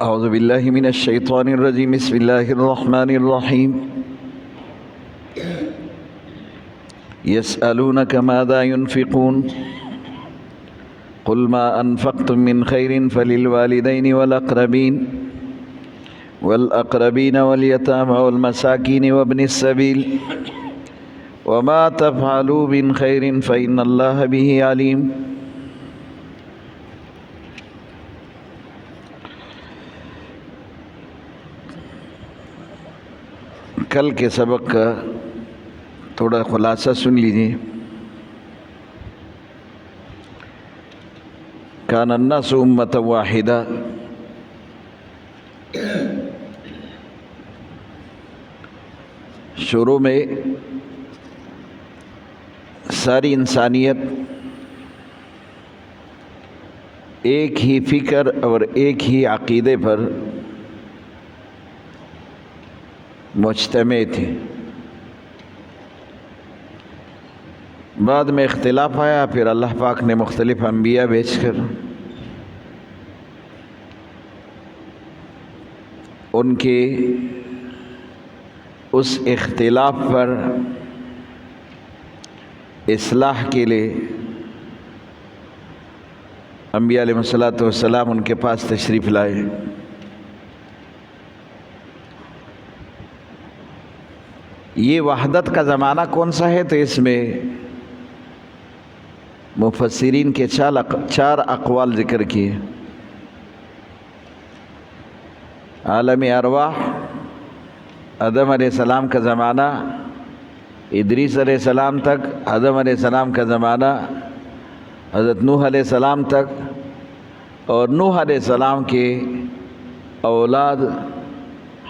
اعوذ باللہ من الشیطان الرجیم بسم اللہ الرحمن الرحیم یسألونک ماذا ينفقون قل ما انفقتم من خیر فللوالدین والاقربین والیتامى والمساکین وابن السبیل وما تفعلوا من خیر فإن اللہ به علیم۔ کل کے سبق کا تھوڑا خلاصہ سن لیجیے۔ کان الناس امۃ واحدہ، شروع میں ساری انسانیت ایک ہی فکر اور ایک ہی عقیدے پر مجتمع تھی۔ بعد میں اختلاف آیا، پھر اللہ پاک نے مختلف انبیاء بھیج کر ان کے اس اختلاف پر اصلاح کے لیے انبیاء علیہ الصلوۃ والسلام ان کے پاس تشریف لائے۔ یہ وحدت کا زمانہ کون سا ہے؟ تو اس میں مفسرین کے چار اقوال ذکر کیے۔ عالم ارواح، آدم علیہ السلام کا زمانہ، ادریس علیہ السلام تک، آدم علیہ السلام کا زمانہ، حضرت نوح علیہ السلام تک، اور نوح علیہ السلام کے اولاد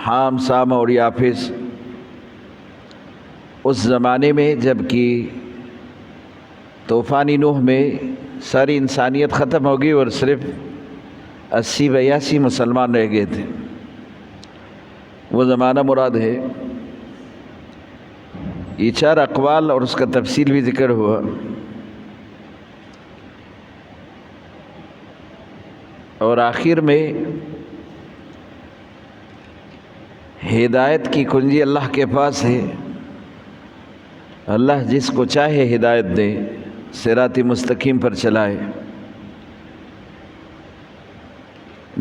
حام، سام اور یافس۔ اس زمانے میں جب کہ طوفانی نوح میں ساری انسانیت ختم ہو گئی اور صرف 80-82 مسلمان رہ گئے تھے، وہ زمانہ مراد ہے۔ یہ چار اقوال اور اس کا تفصیل بھی ذکر ہوا، اور آخر میں ہدایت کی کنجی اللہ کے پاس ہے۔ اللہ جس کو چاہے ہدایت دے، صراط مستقیم پر چلائے۔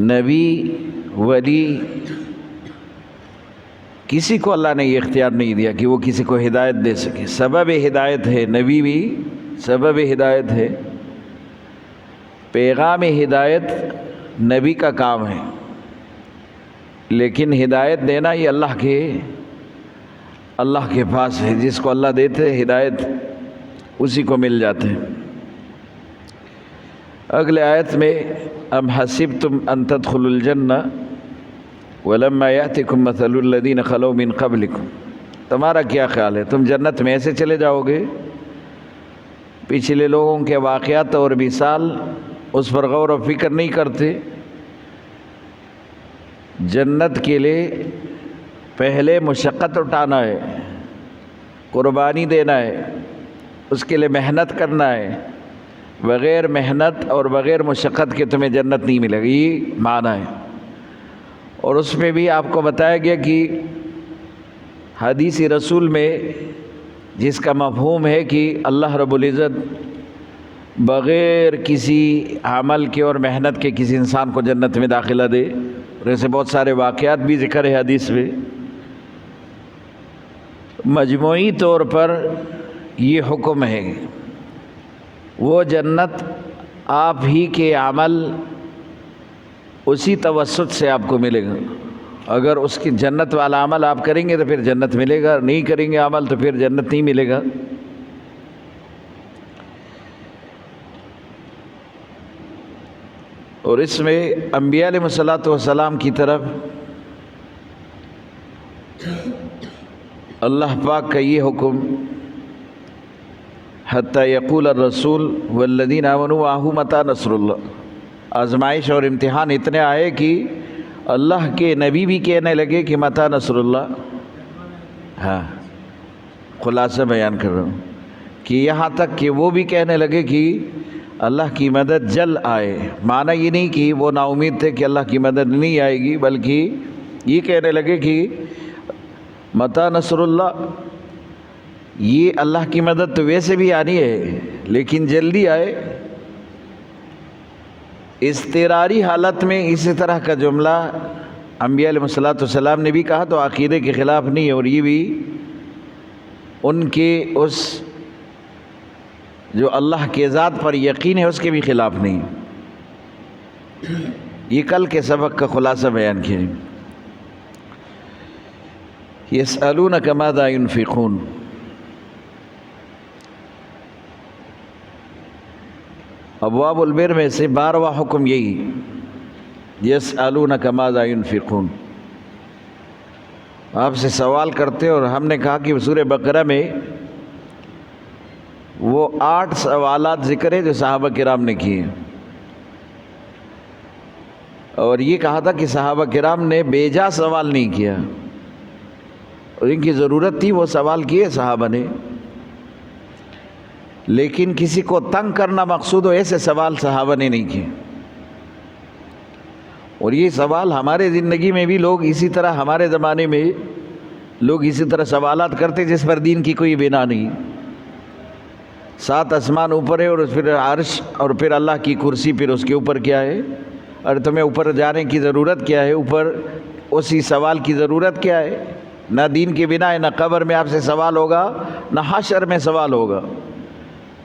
نبی، ولی، کسی کو اللہ نے یہ اختیار نہیں دیا کہ وہ کسی کو ہدایت دے سکے۔ سبب ہدایت ہے، نبی بھی سبب ہدایت ہے، پیغام ہدایت نبی کا کام ہے، لیکن ہدایت دینا یہ اللہ کے پاس ہے۔ جس کو اللہ دیتے ہدایت اسی کو مل جاتے ہیں۔ اگلے آیت میں ام حسبتم ان تدخلوا الجنہ ولما یأتکم مثل الذین خلوا من قبلکم، تمہارا کیا خیال ہے؟ تم جنت میں ایسے چلے جاؤ گے؟ پچھلے لوگوں کے واقعات اور مثال اس پر غور و فکر نہیں کرتے۔ جنت کے لیے پہلے مشقت اٹھانا ہے، قربانی دینا ہے، اس کے لیے محنت کرنا ہے۔ بغیر محنت اور بغیر مشقت کے تمہیں جنت نہیں ملے گی، یہ معنی ہے۔ اور اس میں بھی آپ کو بتایا گیا کہ حدیث رسول میں جس کا مفہوم ہے کہ اللہ رب العزت بغیر کسی عمل کے اور محنت کے کسی انسان کو جنت میں داخلہ دے، اور ایسے بہت سارے واقعات بھی ذکر ہے حدیث میں۔ مجموعی طور پر یہ حکم ہے، وہ جنت آپ ہی کے عمل اسی توسط سے آپ کو ملے گا۔ اگر اس کی جنت والا عمل آپ کریں گے تو پھر جنت ملے گا، نہیں کریں گے عمل تو پھر جنت نہیں ملے گا۔ اور اس میں انبیاء علیہ الصلوۃ والسلام کی طرف اللہ پاک کا یہ حکم، حتی یقول الرسول والذین آمنوا معہ متی نصر اللہ، آزمائش اور امتحان اتنے آئے کہ اللہ کے نبی بھی کہنے لگے کہ متی نصر اللہ۔ ہاں، خلاصہ بیان کر رہا ہوں کہ یہاں تک کہ وہ بھی کہنے لگے کہ اللہ کی مدد جل آئے۔ معنی یہ نہیں کہ وہ نا امید تھے کہ اللہ کی مدد نہیں آئے گی، بلکہ یہ کہنے لگے کہ متی نصر اللہ، یہ اللہ کی مدد تو ویسے بھی آنی ہے لیکن جلدی آئے۔ اضطراری حالت میں اسی طرح کا جملہ انبیاء علیہ الصلوۃ والسلام نے بھی کہا تو عقیدے کے خلاف نہیں ہے، اور یہ بھی ان کے اس جو اللہ کے ذات پر یقین ہے اس کے بھی خلاف نہیں۔ یہ کل کے سبق کا خلاصہ بیان کیا۔ یسألونک ماذا ينفقون، ابواب البر میں سے 12واں حکم یہی، یسألونک ماذا ينفقون، آپ سے سوال کرتے، اور ہم نے کہا کہ سورہ بقرہ میں وہ 8 سوالات ذکر ہے جو صحابہ کرام نے کیے، اور یہ کہا تھا کہ صحابہ کرام نے بے جا سوال نہیں کیا، اور ان کی ضرورت تھی وہ سوال کیے صحابہ نے، لیکن کسی کو تنگ کرنا مقصود ہو ایسے سوال صحابہ نے نہیں کیے۔ اور یہ سوال ہمارے زندگی میں بھی لوگ اسی طرح، ہمارے زمانے میں لوگ اسی طرح سوالات کرتے جس پر دین کی کوئی بنا نہیں۔ 7 آسمان اوپر ہے، اور پھر عرش، اور پھر اللہ کی کرسی، پھر اس کے اوپر کیا ہے، اور تمہیں اوپر جانے کی ضرورت کیا ہے، اوپر اسی سوال کی ضرورت کیا ہے؟ نہ دین کی بنا ہے، نہ قبر میں آپ سے سوال ہوگا، نہ حشر میں سوال ہوگا۔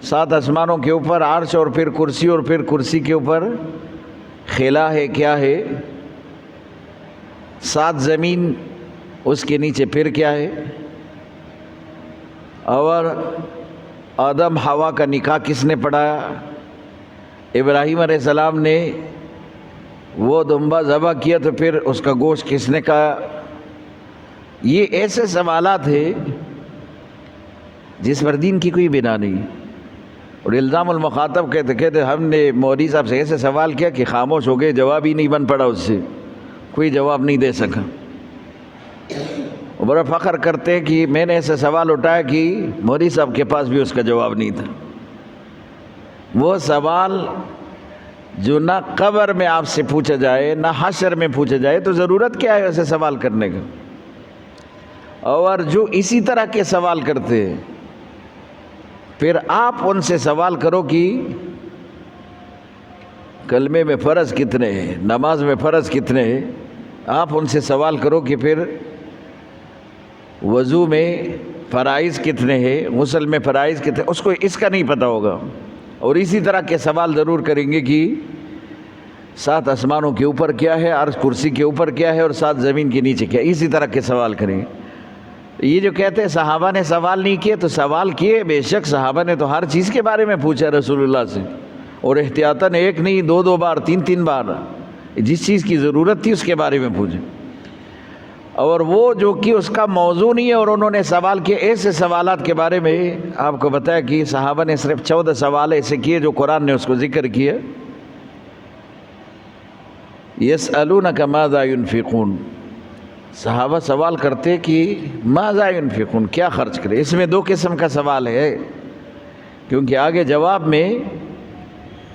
7 آسمانوں کے اوپر عرش، اور پھر کرسی، اور پھر کرسی کے اوپر خلا ہے، کیا ہے، 7 زمین، اس کے نیچے پھر کیا ہے، اور آدم حوا کا نکاح کس نے پڑھایا، ابراہیم علیہ السلام نے وہ دمبا ذبح کیا تو پھر اس کا گوشت کس نے کھایا۔ یہ ایسے سوالات ہیں جس پر دین کی کوئی بنا نہیں، اور الزام المخاطب کہتے ہم نے مولوی صاحب سے ایسے سوال کیا کہ خاموش ہو گئے، جواب ہی نہیں بن پڑا، اس سے کوئی جواب نہیں دے سکا۔ بڑا فخر کرتے کہ میں نے ایسا سوال اٹھایا کہ مولوی صاحب کے پاس بھی اس کا جواب نہیں تھا۔ وہ سوال جو نہ قبر میں آپ سے پوچھا جائے، نہ حشر میں پوچھا جائے، تو ضرورت کیا ہے ایسے سوال کرنے کا؟ اور جو اسی طرح کے سوال کرتے ہیں، پھر آپ ان سے سوال کرو کہ کلمے میں فرض کتنے ہیں، نماز میں فرض کتنے ہیں، آپ ان سے سوال کرو کہ پھر وضو میں فرائض کتنے ہیں، غسل میں فرائض کتنے، اس کو اس کا نہیں پتہ ہوگا۔ اور اسی طرح کے سوال ضرور کریں گے کہ 7 آسمانوں کے اوپر کیا ہے، عرش کرسی کے اوپر کیا ہے، اور 7 زمین کے نیچے کیا ہے، اسی طرح کے سوال کریں گے۔ یہ جو کہتے ہیں صحابہ نے سوال نہیں کیے، تو سوال کیے، بے شک صحابہ نے تو ہر چیز کے بارے میں پوچھا رسول اللہ سے، اور احتیاطاً 1 نہیں 2 بار 3 بار، جس چیز کی ضرورت تھی اس کے بارے میں پوچھے۔ اور وہ جو کہ اس کا موضوع نہیں ہے، اور انہوں نے سوال کیے ایسے سوالات کے بارے میں آپ کو بتایا کہ صحابہ نے صرف 14 سوال ایسے کیے جو قرآن نے اس کو ذکر کیا۔ یسألونک ماذا ينفقون، صحابہ سوال کرتے کہ ماذا ينفقون، کیا خرچ کرے۔ اس میں 2 قسم کا سوال ہے، کیونکہ آگے جواب میں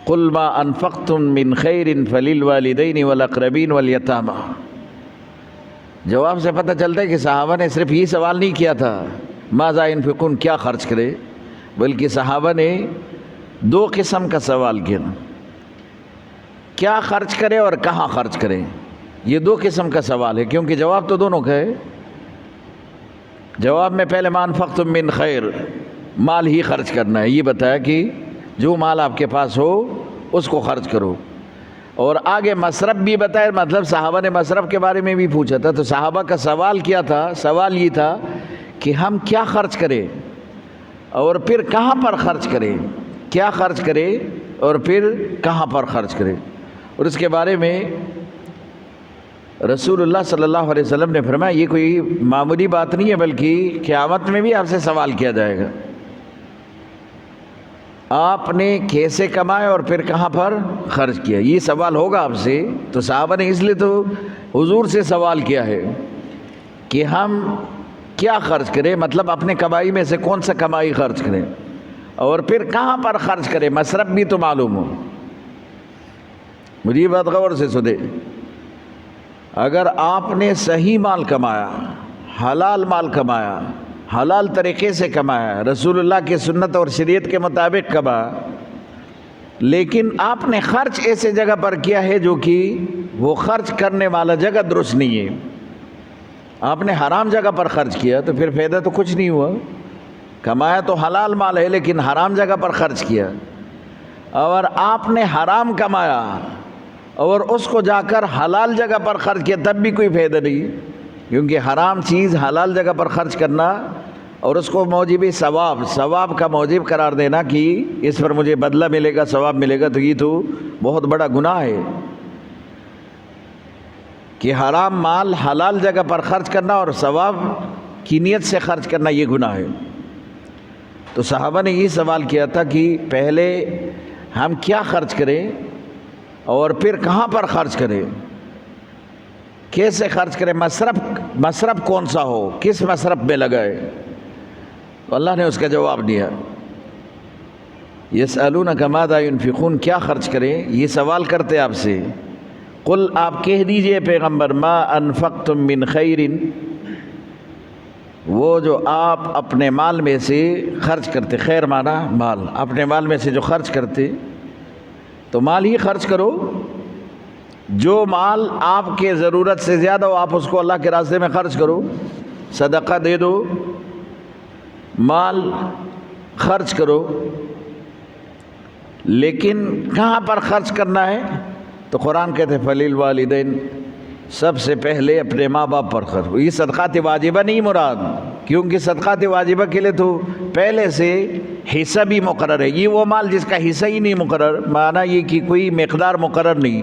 قل ما انفقتم من خیر فللوالدین والاقربین والیتامى، جواب سے پتہ چلتا ہے کہ صحابہ نے صرف یہ سوال نہیں کیا تھا ماذا ينفقون، کیا خرچ کرے، بلکہ صحابہ نے 2 قسم کا سوال کیا، کیا خرچ کرے اور کہاں خرچ کرے۔ یہ 2 قسم کا سوال ہے، کیونکہ جواب تو دونوں کا ہے۔ جواب میں پہلے ما انفقتم من خیر، مال ہی خرچ کرنا ہے، یہ بتایا کہ جو مال آپ کے پاس ہو اس کو خرچ کرو، اور آگے مصرف بھی بتایا، مطلب صحابہ نے مصرف کے بارے میں بھی پوچھا تھا۔ تو صحابہ کا سوال کیا تھا؟ سوال یہ تھا کہ ہم کیا خرچ کریں اور پھر کہاں پر خرچ کریں، کیا خرچ کریں اور پھر کہاں پر خرچ کریں۔ اور اس کے بارے میں رسول اللہ صلی اللہ علیہ وسلم نے فرمایا یہ کوئی معمولی بات نہیں ہے، بلکہ قیامت میں بھی آپ سے سوال کیا جائے گا، آپ نے کیسے کمائے اور پھر کہاں پر خرچ کیا، یہ سوال ہوگا آپ سے۔ تو صحابہ نے اس لیے تو حضور سے سوال کیا ہے کہ ہم کیا خرچ کریں، مطلب اپنے کمائی میں سے کون سا کمائی خرچ کریں۔ اور پھر کہاں پر خرچ کرے، مصرف بھی تو معلوم ہو۔ مجھے یہ بات غور سے سنے، اگر آپ نے صحیح مال کمایا، حلال مال کمایا، حلال طریقے سے کمایا، رسول اللہ کی سنت اور شریعت کے مطابق کمایا، لیکن آپ نے خرچ ایسے جگہ پر کیا ہے جو کہ وہ خرچ کرنے والا جگہ درست نہیں ہے، آپ نے حرام جگہ پر خرچ کیا، تو پھر فائدہ تو کچھ نہیں ہوا۔ کمایا تو حلال مال ہے لیکن حرام جگہ پر خرچ کیا، اور آپ نے حرام کمایا اور اس کو جا کر حلال جگہ پر خرچ کیا، تب بھی کوئی فائدہ نہیں، کیونکہ حرام چیز حلال جگہ پر خرچ کرنا اور اس کو موجب ثواب کا موجب قرار دینا کہ اس پر مجھے بدلہ ملے گا، ثواب ملے گا، تو یہ تو بہت بڑا گناہ ہے کہ حرام مال حلال جگہ پر خرچ کرنا اور ثواب کی نیت سے خرچ کرنا یہ گناہ ہے۔ تو صحابہ نے یہ سوال کیا تھا کہ پہلے ہم کیا خرچ کریں اور پھر کہاں پر خرچ کریں، کیسے خرچ کریں، مصرف کون سا ہو، کس مصرف میں لگائے؟ تو اللہ نے اس کا جواب دیا، یسألونک ماذا ينفقون، کیا خرچ کریں، یہ سوال کرتے آپ سے۔ قل، آپ کہہ دیجئے پیغمبر، ما انفقتم من خیر، وہ جو آپ اپنے مال میں سے خرچ کرتے، خیر مانا مال، اپنے مال میں سے جو خرچ کرتے، تو مال ہی خرچ کرو، جو مال آپ کے ضرورت سے زیادہ ہو آپ اس کو اللہ کے راستے میں خرچ کرو، صدقہ دے دو، مال خرچ کرو، لیکن کہاں پر خرچ کرنا ہے؟ تو قرآن کہتے ہیں فَلِلْوَالِدَيْنِ، سب سے پہلے اپنے ماں باپ پر خرچ ہو۔ یہ صدقات واجبہ نہیں مراد، کیونکہ صدقات واجبہ کے لیے تو پہلے سے حصہ بھی مقرر ہے، یہ وہ مال جس کا حصہ ہی نہیں مقرر، معنی یہ کہ کوئی مقدار مقرر نہیں۔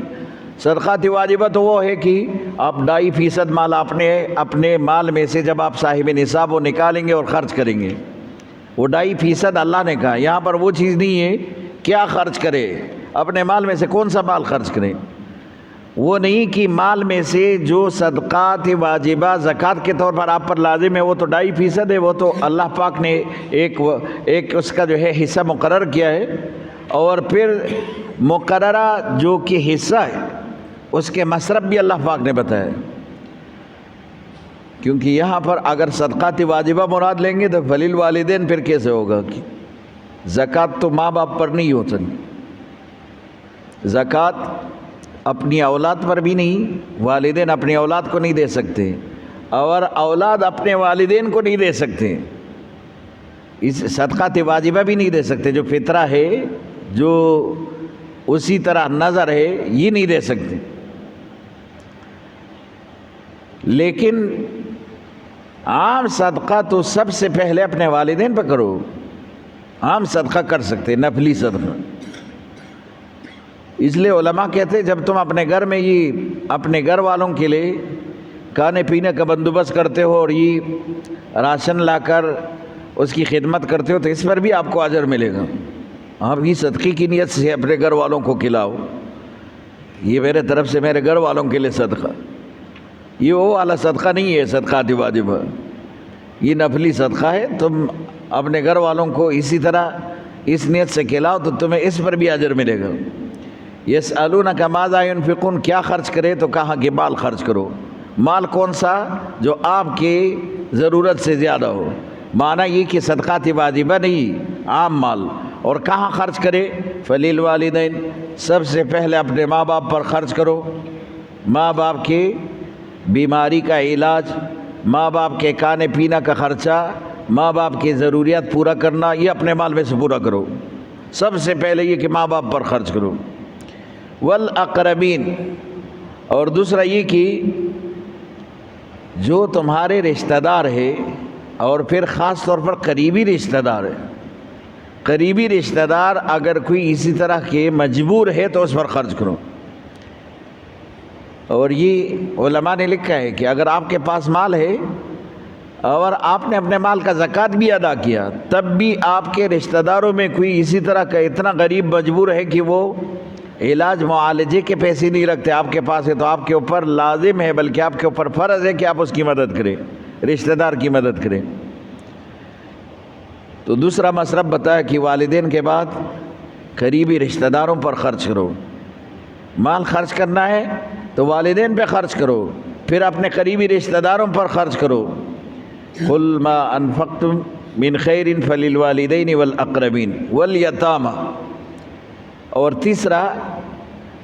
صدقات واجبہ تو وہ ہے کہ آپ 2.5% مال اپنے مال میں سے جب آپ صاحب نصاب وہ نکالیں گے اور خرچ کریں گے، وہ 2.5% اللہ نے کہا۔ یہاں پر وہ چیز نہیں ہے کیا خرچ کرے، اپنے مال میں سے کون سا مال خرچ کریں، وہ نہیں کہ مال میں سے جو صدقات واجبہ زکوٰۃ کے طور پر آپ پر لازم ہے وہ تو 2.5% ہے، وہ تو اللہ پاک نے ایک اس کا جو ہے حصہ مقرر کیا ہے، اور پھر مقررہ جو کہ حصہ ہے اس کے مصرف بھی اللہ پاک نے بتایا، کیونکہ یہاں پر اگر صدقات واجبہ مراد لیں گے تو فلیلوالدین پھر کیسے ہوگا، زکوٰۃ تو ماں باپ پر نہیں ہوتا، زکوٰۃ اپنی اولاد پر بھی نہیں، والدین اپنی اولاد کو نہیں دے سکتے اور اولاد اپنے والدین کو نہیں دے سکتے، اس صدقات واجبہ بھی نہیں دے سکتے، جو فطرہ ہے جو اسی طرح نظر ہے یہ نہیں دے سکتے، لیکن عام صدقہ تو سب سے پہلے اپنے والدین پہ کرو، عام صدقہ کر سکتے، نفلی صدقہ۔ اس لیے علماء کہتے ہیں جب تم اپنے گھر میں یہ اپنے گھر والوں کے لیے کھانے پینے کا بندوبست کرتے ہو اور یہ راشن لا کر اس کی خدمت کرتے ہو تو اس پر بھی آپ کو اجر ملے گا، آپ یہ صدقے کی نیت سے اپنے گھر والوں کو کھلاؤ، یہ میرے طرف سے میرے گھر والوں کے لیے صدقہ، یہ وہ والا صدقہ نہیں ہے صدقات واجبہ، یہ نفلی صدقہ ہے، تم اپنے گھر والوں کو اسی طرح اس نیت سے کھلاؤ تو تمہیں اس پر بھی اجر ملے گا۔ یسألونک ماذا ينفقون، کیا خرچ کرے، تو کہا کہ مال خرچ کرو، مال کون سا، جو آپ کی ضرورت سے زیادہ ہو، معنی یہ کہ صدقات واجبہ نہیں، عام مال، اور کہاں خرچ کرے، فلیلوالدین، سب سے پہلے اپنے ماں باپ پر خرچ کرو، ماں باپ کے بیماری کا علاج، ماں باپ کے کھانے پینا کا خرچہ، ماں باپ کی ضروریات پورا کرنا، یہ اپنے مال میں سے پورا کرو، سب سے پہلے یہ کہ ماں باپ پر خرچ کرو، والاقربین، اور دوسرا یہ کہ جو تمہارے رشتہ دار ہے، اور پھر خاص طور پر قریبی رشتہ دار ہے، قریبی رشتہ دار اگر کوئی اسی طرح کے مجبور ہے تو اس پر خرچ کرو، اور یہ علماء نے لکھا ہے کہ اگر آپ کے پاس مال ہے اور آپ نے اپنے مال کا زکوٰۃ بھی ادا کیا، تب بھی آپ کے رشتہ داروں میں کوئی اسی طرح کا اتنا غریب مجبور ہے کہ وہ علاج معالجے کے پیسے نہیں رکھتے، آپ کے پاس ہے، تو آپ کے اوپر لازم ہے، بلکہ آپ کے اوپر فرض ہے کہ آپ اس کی مدد کریں، رشتہ دار کی مدد کریں۔ تو دوسرا مصرف بتایا کہ والدین کے بعد قریبی رشتہ داروں پر خرچ کرو. مال خرچ کرنا ہے تو والدین پہ خرچ کرو، پھر اپنے قریبی رشتہ داروں پر خرچ کرو. قل ما انفقتم من خیر فللوالدین والاقربین والیتامى. اور تیسرا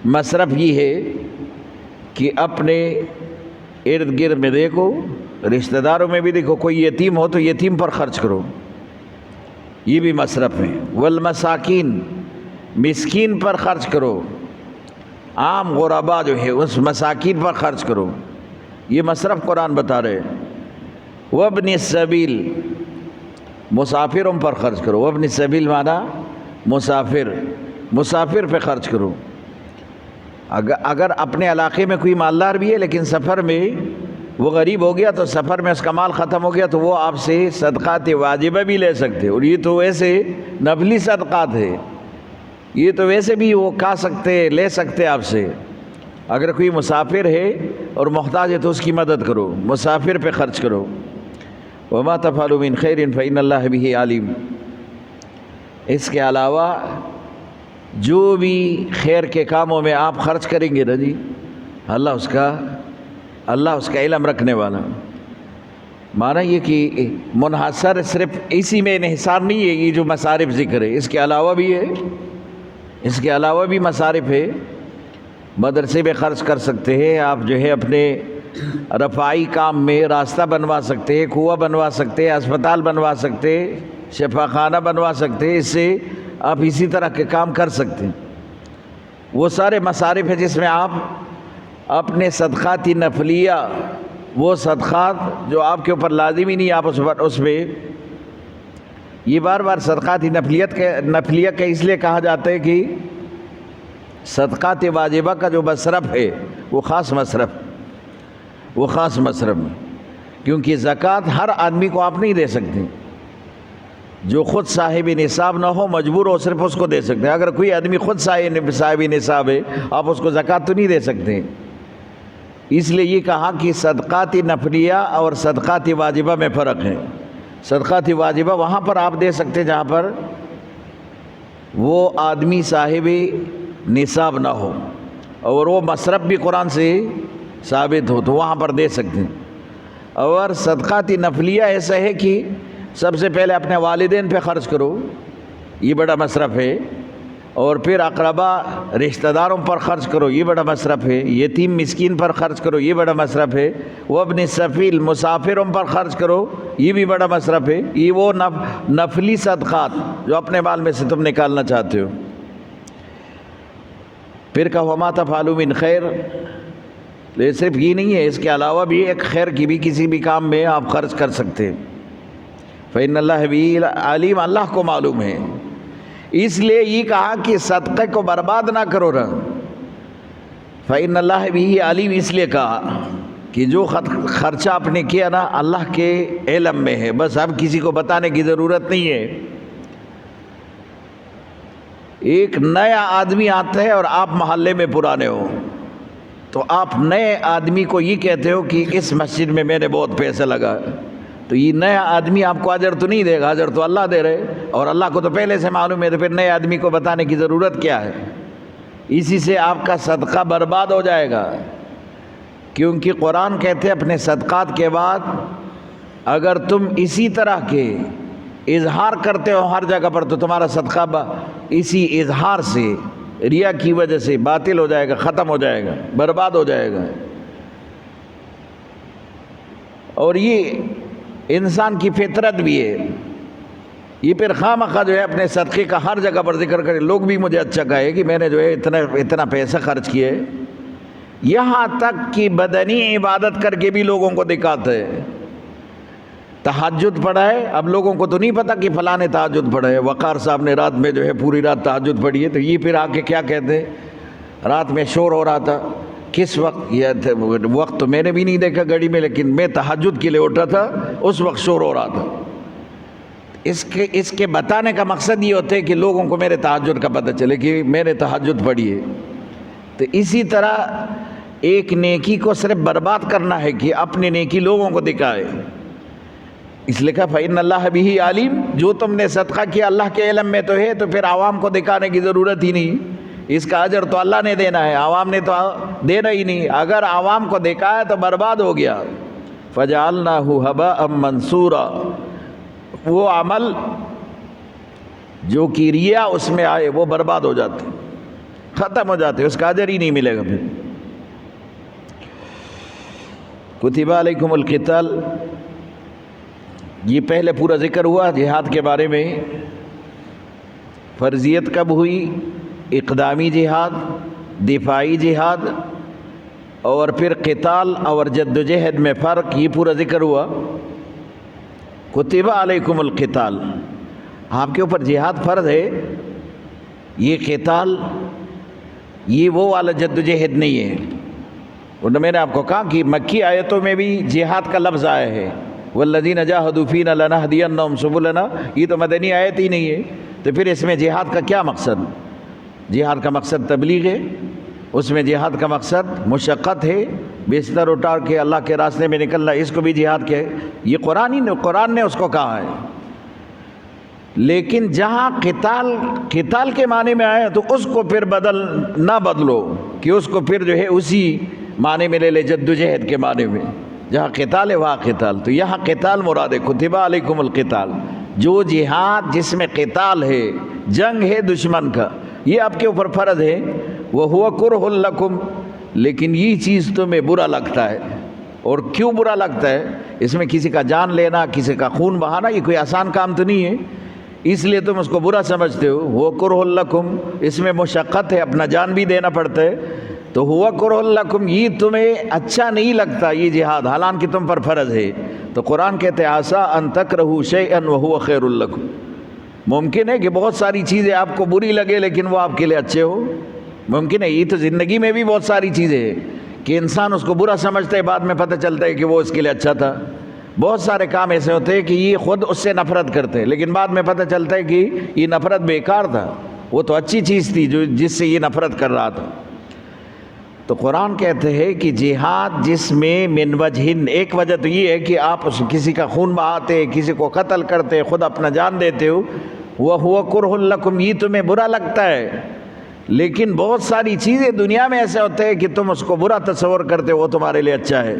مصرف یہ ہے کہ اپنے ارد گرد میں دیکھو، رشتہ داروں میں بھی دیکھو، کوئی یتیم ہو تو یتیم پر خرچ کرو، یہ بھی مصرف ہے. والمساکین، مسکین پر خرچ کرو، عام غربا جو ہے اس مساکین پر خرچ کرو، یہ مصرف قرآن بتا رہے. وابن السبیل، مسافروں پر خرچ کرو. وابن السبیل مانا مسافر پہ خرچ کرو. اگر اپنے علاقے میں کوئی مالدار بھی ہے لیکن سفر میں وہ غریب ہو گیا تو سفر میں اس کا مال ختم ہو گیا تو وہ آپ سے صدقات واجبہ بھی لے سکتے. اور یہ تو ویسے نفلی صدقات ہے، یہ تو ویسے بھی وہ کھا سکتے لے سکتے آپ سے. اگر کوئی مسافر ہے اور محتاج ہے تو اس کی مدد کرو، مسافر پہ خرچ کرو. وما تفعلوا من خیر فإن اللہ بہ علیم. اس کے علاوہ جو بھی خیر کے کاموں میں آپ خرچ کریں گے نا جی، اللہ اس کا علم رکھنے والا. مانا یہ کہ منحصر صرف اسی میں انحصار نہیں ہے یہ جو مصارف ذکر ہے، اس کے علاوہ بھی ہے، اس کے علاوہ بھی مصارف ہے. مدرسے میں خرچ کر سکتے ہیں آپ، جو ہے اپنے رفاعی کام میں راستہ بنوا سکتے ہیں، کنواں بنوا سکتے ہیں، اسپتال بنوا سکتے ہیں، شفا خانہ بنوا سکتے ہیں. اس سے آپ اسی طرح کے کام کر سکتے ہیں. وہ سارے مصارف ہیں جس میں آپ اپنے صدقات نفلیہ، وہ صدقات جو آپ کے اوپر لازمی نہیں، آپ اس میں یہ بار بار صدقات نفلیہ کا اس لیے کہا جاتا ہے کہ صدقات واجبہ کا جو مصرف ہے وہ خاص مصرف ہے. کیونکہ زکوٰۃ ہر آدمی کو آپ نہیں دے سکتے، جو خود صاحب نصاب نہ ہو مجبور ہو صرف اس کو دے سکتے ہیں. اگر کوئی آدمی خود صاحب نصاب ہے آپ اس کو زکوٰۃ تو نہیں دے سکتے. اس لیے یہ کہا کہ صدقات نفلیہ اور صدقات واجبہ میں فرق ہے. صدقات واجبہ وہاں پر آپ دے سکتے جہاں پر وہ آدمی صاحب نصاب نہ ہو اور وہ مصرف بھی قرآن سے ثابت ہو تو وہاں پر دے سکتے ہیں. اور صدقات نفلیہ ایسا ہے کہ سب سے پہلے اپنے والدین پہ خرچ کرو، یہ بڑا مصرف ہے. اور پھر اقربا رشتہ داروں پر خرچ کرو، یہ بڑا مصرف ہے. یتیم مسکین پر خرچ کرو، یہ بڑا مصرف ہے. وابن السبیل، مسافروں پر خرچ کرو، یہ بھی بڑا مصرف ہے. یہ وہ نفلی صدقات جو اپنے مال میں سے تم نکالنا چاہتے ہو. پھر کہا وما تفعلوا من خیر. یہ صرف یہ نہیں ہے، اس کے علاوہ بھی ایک خیر کی بھی کسی بھی کام میں آپ خرچ کر سکتے ہیں. فإن اللہ بہ علیم، اللہ کو معلوم ہے. اس لیے یہ کہا کہ صدقے کو برباد نہ کرو رہا. فإن اللہ بہ علیم اس لیے کہا کہ جو خرچہ آپ نے کیا نا اللہ کے علم میں ہے، بس اب کسی کو بتانے کی ضرورت نہیں ہے. ایک نیا آدمی آتا ہے اور آپ محلے میں پرانے ہو تو آپ نئے آدمی کو یہ کہتے ہو کہ اس مسجد میں میں نے بہت پیسہ لگا، تو یہ نیا آدمی آپ کو اجر تو نہیں دے گا، اجر تو اللہ دے رہے، اور اللہ کو تو پہلے سے معلوم ہے، تو پھر نئے آدمی کو بتانے کی ضرورت کیا ہے. اسی سے آپ کا صدقہ برباد ہو جائے گا. کیونکہ قرآن کہتے ہیں اپنے صدقات کے بعد اگر تم اسی طرح کے اظہار کرتے ہو ہر جگہ پر تو تمہارا صدقہ اسی اظہار سے، ریا کی وجہ سے باطل ہو جائے گا، ختم ہو جائے گا، برباد ہو جائے گا. اور یہ انسان کی فطرت بھی ہے. یہ پھر خواہ جو ہے اپنے صدقے کا ہر جگہ پر ذکر کرے، لوگ بھی مجھے اچھا کہے کہ میں نے جو ہے اتنا پیسہ خرچ کیے. یہاں تک کہ بدنی عبادت کر کے بھی لوگوں کو دکھاتا ہے. تہجد پڑھا ہے، اب لوگوں کو تو نہیں پتہ کہ فلاں نے تہجد پڑھا ہے. وقار صاحب نے رات میں جو ہے پوری رات تہجد پڑھی ہے، تو یہ پھر آ کے کیا کہتے ہیں رات میں شور ہو رہا تھا. کس وقت؟ یہ وقت تو میں نے بھی نہیں دیکھا گھڑی میں، لیکن میں تہجد کے لیے اٹھا تھا، اس وقت شور ہو رہا تھا. اس کے بتانے کا مقصد یہ ہوتا ہے کہ لوگوں کو میرے تہجد کا پتہ چلے کہ میں نے تہجد پڑھی ہے. تو اسی طرح ایک نیکی کو صرف برباد کرنا ہے کہ اپنی نیکی لوگوں کو دکھائے. اس لیے کہا فإن اللہ بہ علیم، جو تم نے صدقہ کیا اللہ کے علم میں تو ہے، تو پھر عوام کو دکھانے کی ضرورت ہی نہیں، اس کا اجر تو اللہ نے دینا ہے، عوام نے تو دینا ہی نہیں، اگر عوام کو دکھایا تو برباد ہو گیا۔ فجعلناہ ھباء منثورا، وہ عمل جو کی ریا اس میں آئے وہ برباد ہو جاتے، ختم ہو جاتے، اس کا اجر ہی نہیں ملے گا پھر۔ کتب علیکم القتال، یہ پہلے پورا ذکر ہوا جہاد کے بارے میں، فرضیت کب ہوئی، اقدامی جہاد، دفاعی جہاد، اور پھر قتال اور جد و جہد میں فرق، یہ پورا ذکر ہوا۔ کتب علیکم القتال، آپ کے اوپر جہاد فرض ہے، یہ قتال یہ وہ والا جد و جہد نہیں ہے۔ اور میں نے آپ کو کہا کہ مکی آیتوں میں بھی جہاد کا لفظ آیا ہے، والذین جاہدوا فینا لنہدینہم سبلنا، یہ تو مدنی آیت ہی نہیں ہے، تو پھر اس میں جہاد کا کیا مقصد؟ جہاد کا مقصد تبلیغ ہے، اس میں جہاد کا مقصد مشقت ہے، بستر اٹھا کے اللہ کے راستے میں نکلنا، اس کو بھی جہاد کہے، یہ قرآن نے اس کو کہا ہے۔ لیکن جہاں قتال کے معنی میں آیا تو اس کو پھر نہ بدلو کہ اس کو پھر جو ہے اسی معنی میں لے لے، جد و جہد کے معنی میں، جہاں قتال ہے وہاں قتال، تو یہاں قتال مراد ہے۔ کتب علیکم القتال، جو جہاد جس میں قتال ہے، جنگ ہے دشمن کا، یہ آپ کے اوپر فرض ہے۔ وَهُوَ كُرْهٌ لَكُمْ، لیکن یہ چیز تمہیں برا لگتا ہے، اور کیوں برا لگتا ہے؟ اس میں کسی کا جان لینا، کسی کا خون بہانا، یہ کوئی آسان کام تو نہیں ہے، اس لیے تم اس کو برا سمجھتے ہو۔ وہ کرہ لکم، اس میں مشقت ہے، اپنا جان بھی دینا پڑتا ہے، تو ہوا کرہ لکم، یہ تمہیں اچھا نہیں لگتا یہ جہاد، حالانکہ تم پر فرض ہے۔ تو قرآن کہتے ہیں عسیٰ ان تکرہوا شیئا وہو خیر لکم، ممکن ہے کہ بہت ساری چیزیں آپ کو بری لگے لیکن وہ آپ کے لیے اچھے ہو، ممکن ہے۔ یہ تو زندگی میں بھی بہت ساری چیزیں ہیں کہ انسان اس کو برا سمجھتا ہے، بعد میں پتہ چلتا ہے کہ وہ اس کے لیے اچھا تھا۔ بہت سارے کام ایسے ہوتے ہیں کہ یہ خود اس سے نفرت کرتے ہیں، لیکن بعد میں پتہ چلتا ہے کہ یہ نفرت بیکار تھا، وہ تو اچھی چیز تھی جس سے یہ نفرت کر رہا تھا۔ تو قرآن کہتے ہیں کہ جہاد جس میں من وجہن، ایک وجہ تو یہ ہے کہ آپ کسی کا خون بہاتے، کسی کو قتل کرتے، خود اپنا جان دیتے ہو، وَهُوَ كُرْهٌ لَكُمْ، یہ تمہیں برا لگتا ہے۔ لیکن بہت ساری چیزیں دنیا میں ایسے ہوتے ہیں کہ تم اس کو برا تصور کرتے ہو، وہ تمہارے لیے اچھا ہے۔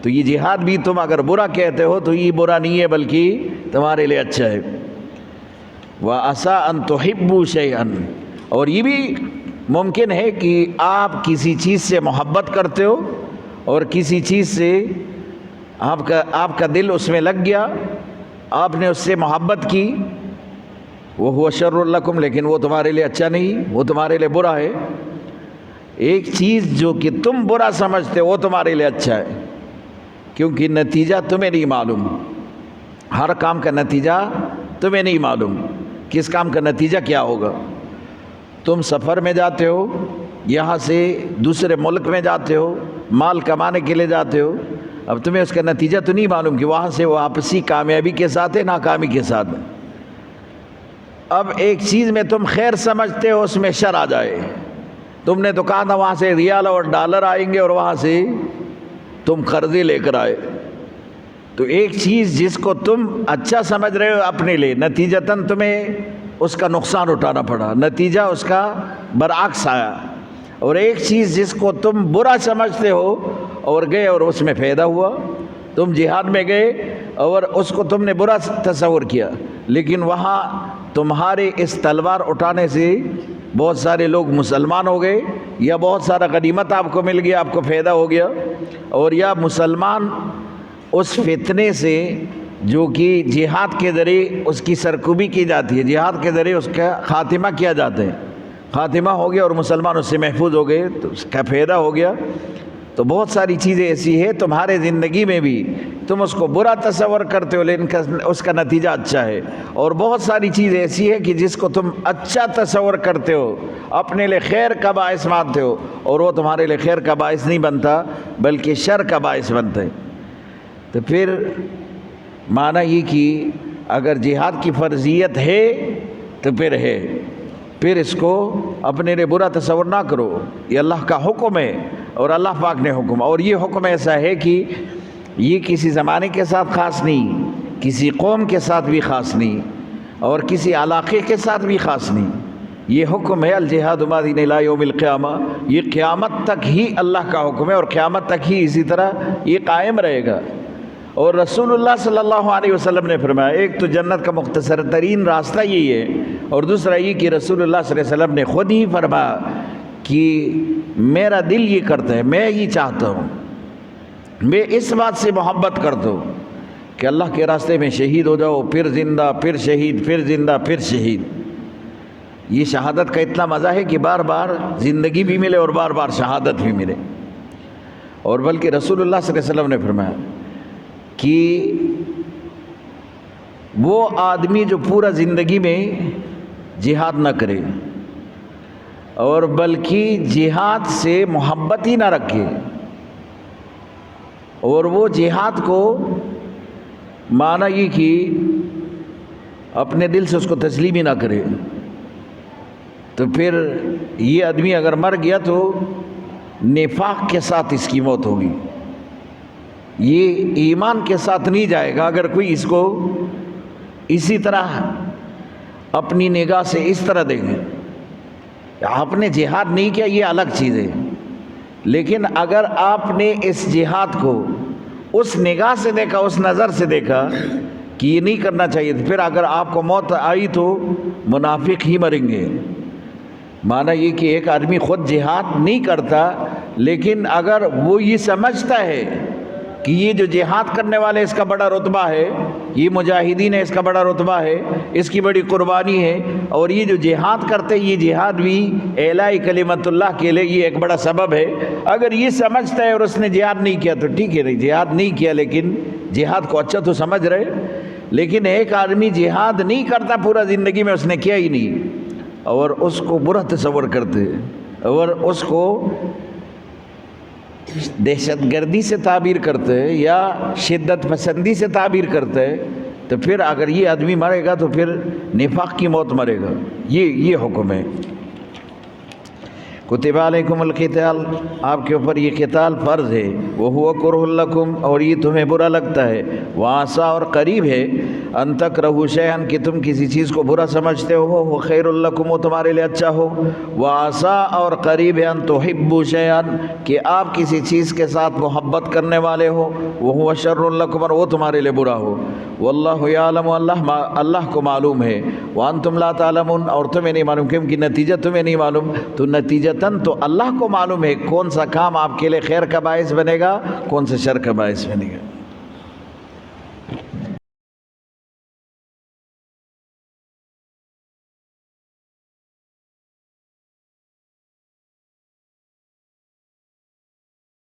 تو یہ جہاد بھی تم اگر برا کہتے ہو تو یہ برا نہیں ہے بلکہ تمہارے لیے اچھا ہے۔ وَعَسَىٰ أَن تُحِبُّوا شَيْئًا، اور یہ بھی ممکن ہے کہ آپ کسی چیز سے محبت کرتے ہو اور کسی چیز سے آپ کا دل اس میں لگ گیا، آپ نے اس سے محبت کی، وَهُوَ شَرٌّ لَكُمْ، لیکن وہ تمہارے لیے اچھا نہیں، وہ تمہارے لیے برا ہے۔ ایک چیز جو کہ تم برا سمجھتے ہو وہ تمہارے لیے اچھا ہے، کیونکہ نتیجہ تمہیں نہیں معلوم، ہر کام کا نتیجہ تمہیں نہیں معلوم، کس کام کا نتیجہ کیا ہوگا۔ تم سفر میں جاتے ہو، یہاں سے دوسرے ملک میں جاتے ہو، مال کمانے کے لیے جاتے ہو، اب تمہیں اس کا نتیجہ تو نہیں معلوم کہ وہاں سے واپسی کامیابی کے ساتھ ہے ناکامی کے ساتھ ہے۔ اب ایک چیز میں تم خیر سمجھتے ہو، اس میں شر آ جائے، تم نے تو کہا تھا وہاں سے ریال اور ڈالر آئیں گے اور وہاں سے تم قرضے لے کر آئے، تو ایک چیز جس کو تم اچھا سمجھ رہے ہو اپنے لیے، نتیجتاً تمہیں اس کا نقصان اٹھانا پڑا، نتیجہ اس کا برعکس آیا۔ اور ایک چیز جس کو تم برا سمجھتے ہو اور گئے اور اس میں فائدہ ہوا، تم جہاد میں گئے اور اس کو تم نے برا تصور کیا، لیکن وہاں تمہارے اس تلوار اٹھانے سے بہت سارے لوگ مسلمان ہو گئے، یا بہت سارا غنیمت آپ کو مل گیا، آپ کو فائدہ ہو گیا، اور یا مسلمان اس فتنے سے جو کہ جہاد کے ذریعے اس کی سرکوبی کی جاتی ہے، جہاد کے ذریعے اس کا خاتمہ کیا جاتا ہے، خاتمہ ہو گیا اور مسلمان اس سے محفوظ ہو گئے، تو اس کا فائدہ ہو گیا۔ تو بہت ساری چیزیں ایسی ہیں تمہارے زندگی میں بھی تم اس کو برا تصور کرتے ہو لیکن اس کا نتیجہ اچھا ہے، اور بہت ساری چیز ایسی ہے کہ جس کو تم اچھا تصور کرتے ہو، اپنے لیے خیر کا باعث مانتے ہو، اور وہ تمہارے لیے خیر کا باعث نہیں بنتا بلکہ شر کا باعث بنتا ہے۔ تو پھر معنی یہ کہ اگر جہاد کی فرضیت ہے تو پھر اس کو اپنے لیے برا تصور نہ کرو، یہ اللہ کا حکم ہے اور اللہ پاک نے حکم، اور یہ حکم ایسا ہے کہ یہ کسی زمانے کے ساتھ خاص نہیں، کسی قوم کے ساتھ بھی خاص نہیں اور کسی علاقے کے ساتھ بھی خاص نہیں. یہ حکم ہے الجہاد ماضٍ الی یوم القیامہ، یہ قیامت تک ہی اللہ کا حکم ہے اور قیامت تک ہی اسی طرح یہ قائم رہے گا. اور رسول اللہ صلی اللہ علیہ وسلم نے فرمایا ایک تو جنت کا مختصر ترین راستہ یہی ہے، اور دوسرا یہ کہ رسول اللہ صلی اللہ علیہ وسلم نے خود ہی فرمایا کہ میرا دل یہ کرتا ہے، میں یہ چاہتا ہوں، میں اس بات سے محبت کرتا ہوں کہ اللہ کے راستے میں شہید ہو جاؤ، پھر زندہ، پھر شہید، پھر زندہ، پھر شہید. یہ شہادت کا اتنا مزہ ہے کہ بار بار زندگی بھی ملے اور بار بار شہادت بھی ملے. اور بلکہ رسول اللہ صلی اللہ علیہ وسلم نے فرمایا کہ وہ آدمی جو پورا زندگی میں جہاد نہ کرے اور بلکہ جہاد سے محبت ہی نہ رکھے اور وہ جہاد کو معنی یہ کہ اپنے دل سے اس کو تسلیم ہی نہ کرے، تو پھر یہ آدمی اگر مر گیا تو نفاق کے ساتھ اس کی موت ہوگی. یہ ایمان کے ساتھ نہیں جائے گا. اگر کوئی اس کو اسی طرح اپنی نگاہ سے اس طرح دے گے، آپ نے جہاد نہیں کیا یہ الگ چیز ہے، لیکن اگر آپ نے اس جہاد کو اس نگاہ سے دیکھا، اس نظر سے دیکھا کہ یہ نہیں کرنا چاہیے، تو پھر اگر آپ کو موت آئی تو منافق ہی مریں گے. معنی یہ کہ ایک آدمی خود جہاد نہیں کرتا، لیکن اگر وہ یہ سمجھتا ہے کہ یہ جو جہاد کرنے والے اس کا بڑا رتبہ ہے، یہ مجاہدین ہے اس کا بڑا رتبہ ہے، اس کی بڑی قربانی ہے، اور یہ جو جہاد کرتے یہ جہاد بھی اعلاء کلمت اللہ کے لیے یہ ایک بڑا سبب ہے، اگر یہ سمجھتا ہے اور اس نے جہاد نہیں کیا تو ٹھیک ہے، جہاد نہیں کیا لیکن جہاد کو اچھا تو سمجھ رہے. لیکن ایک آدمی جہاد نہیں کرتا پورا زندگی میں، اس نے کیا ہی نہیں، اور اس کو برا تصور کرتے اور اس کو دہشت گردی سے تعبیر کرتے یا شدت پسندی سے تعبیر کرتے، تو پھر اگر یہ آدمی مرے گا تو پھر نفاق کی موت مرے گا. یہ حکم ہے. کتب علیکم القتال، آپ کے اوپر یہ قتال فرض ہے. وہو کرہ لکم، اور یہ تمہیں برا لگتا ہے. وعسیٰ، اور قریب ہے. ان تکرہوا شیئا، کہ تم کسی چیز کو برا سمجھتے ہو. وہ خیر لکم، وہ تمہارے لیے اچھا ہو. وعسیٰ، اور قریب ہے. ان تحبوا شیئا، کہ آپ کسی چیز کے ساتھ محبت کرنے والے ہو. وہو شر لکم، اور وہ تمہارے لیے برا ہو. واللہ یعلم، اللہ کو معلوم ہے. وانتم لا تعلمون، اور تمہیں نہیں معلوم، کیونکہ نتیجہ تمہیں نہیں معلوم، تو نتیجتاً تو اللہ کو معلوم ہے کون سا کام آپ کے لیے خیر کا باعث بنے گا، کون سا شر کا باعث بنے گا.